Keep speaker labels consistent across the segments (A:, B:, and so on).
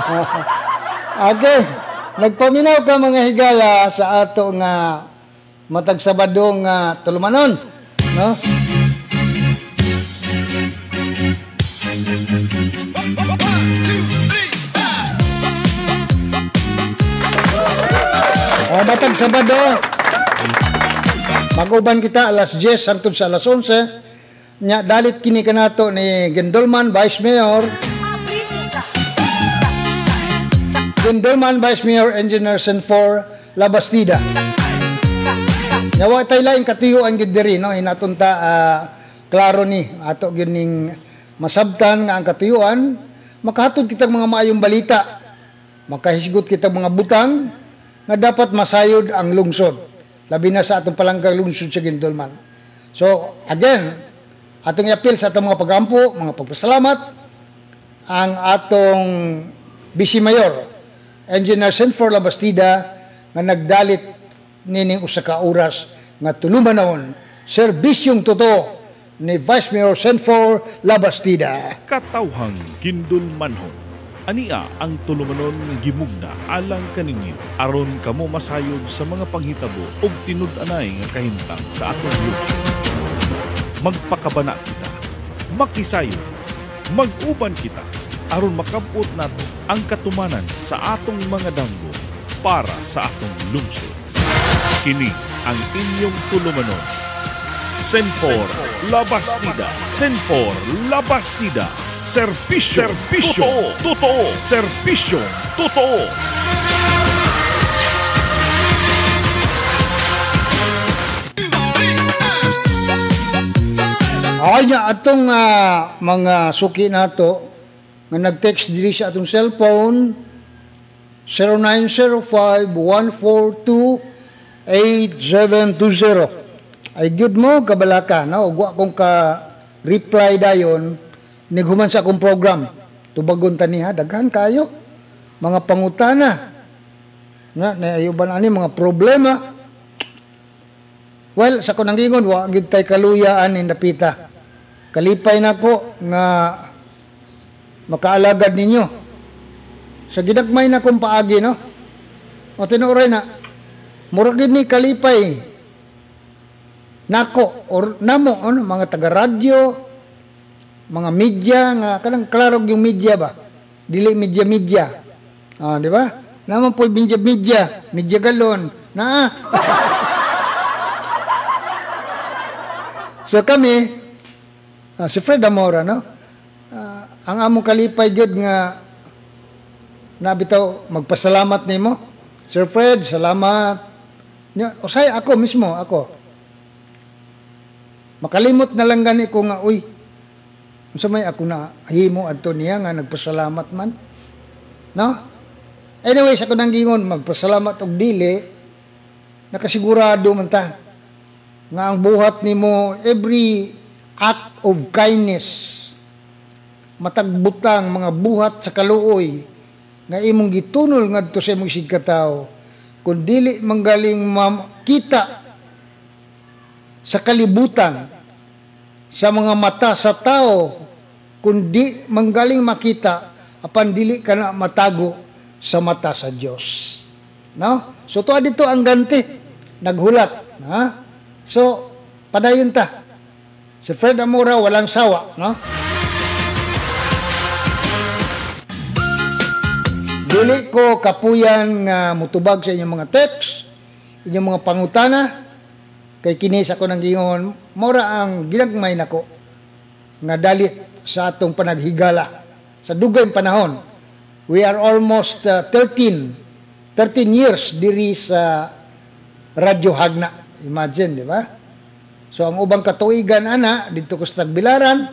A: Okay. Nagpaminaw ka mga higala sa ato nga matag Sabado nga tulumanon, no? Matag Sabado, mag-uban kita alas 10 hangtod sa alas 11. Nya dalit kini kanato ni Gendolman Vice Mayor. Gendolman Vice Mayor Engineer Senfor Labastida. Yawa tay laing katiyoan gid diri no hinatunta klaro ni ato gining masabtan nga ang katiyuan makahatod kitang mga maayong balita. Makahisgot kitang mga butang nga dapat masayod ang lungsod. Labi na sa atong palanggang lungsod sa Gendolman. So again, atong i-appeal sa atong mga pagampo, mga pagpasalamat ang atong Vice Mayor Engineer Senfor Labastida nga nagdalit nining usa ka oras nga tulumanon serbisyong totoo ni Vice Mayor Senfor Labastida.
B: Katawhang Gendolmanhon. Ania ang tulumanon gimugna alang kaninyo aron kamo masayod sa mga panghitabo ug tinud-anay nga kahimtang sa atong lungsod. Magpakabana kita, makisayod, mag-uban kita aron makabot nato ang katumanan sa atong mga damgo para sa atong lungsod. Kini ang inyong tulumanon. Senfor Labastida. Senfor Labastida. Serbisyo totoo. Serbisyo totoo.
A: Okay nga, atong mga suki nato nga nag-text diri sa atong cellphone 0905-142-8720. Ay good mo, kabalaka, no? Ugwa kong ka-reply dayon, nighuman sa akong program. Tubagon taniha, daghan kayo. Mga pangutana. Nga, naayuban ani, mga problema. Well, sa kunang ingon, wagid tay kaluyaan ni napita. Kalipay na ko nga makaalagad ninyo. Sa ginagmay na kong paagi, no? O tinuray na, murag ni kalipay nako or namo, ano, mga taga-radyo, mga media, nga kanang klarog yung media ba? Dili media. Di ba? Naman po media galon. Na So kami, si Fred Amora, no? Ang among kalipay gyud nga nabitaw magpasalamat nimo. Sir Fred, salamat. Usay ako mismo, ako. Makalimot na lang gani ko nga, uy, unsa may ako na himo adto niya nga nagpasalamat man. No? Anyway, sa kunang gingon, magpasalamat og dili, nakasigurado man ta nga ang buhat nimo, every act of kindness, matagbutang mga buhat sa kaluoy nga imong gitunol ngadto sa imong sigkatawo, kung dili manggaling makita sa kalibutan, sa mga mata sa tao, kundi manggaling makita apan dili ka na matago sa mata sa Dios. No? So tuwa dito ang ganti, naghulat. Ha? So, padayon ta. Si Fred Amora walang sawa, no? Dili ko kapuyan nga mutubag sa inyong mga text, inyong mga pangutana, kay kini sa ko nang gingon, mora ang ginagmay nako nga dalit sa atong panaghigala sa dugay panahon. We are almost 13 years diri sa Radyo Hagna. Imagine, di ba? So ang ubang katuigan ana dito ko sa Tagbilaran,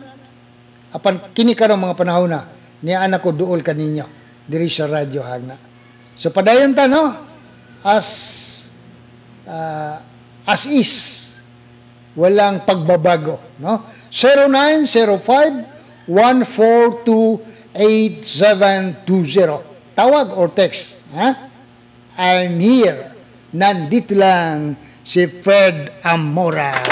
A: apan kini karon mga panahon na niya anak ko duol kaninyo diri sa Radyo Hagna. So padayon ta, no? As is, walang pagbabago, no? 0905-142-8720. Tawag or text, ha? I'm here. Nandito lang si Fred Amora.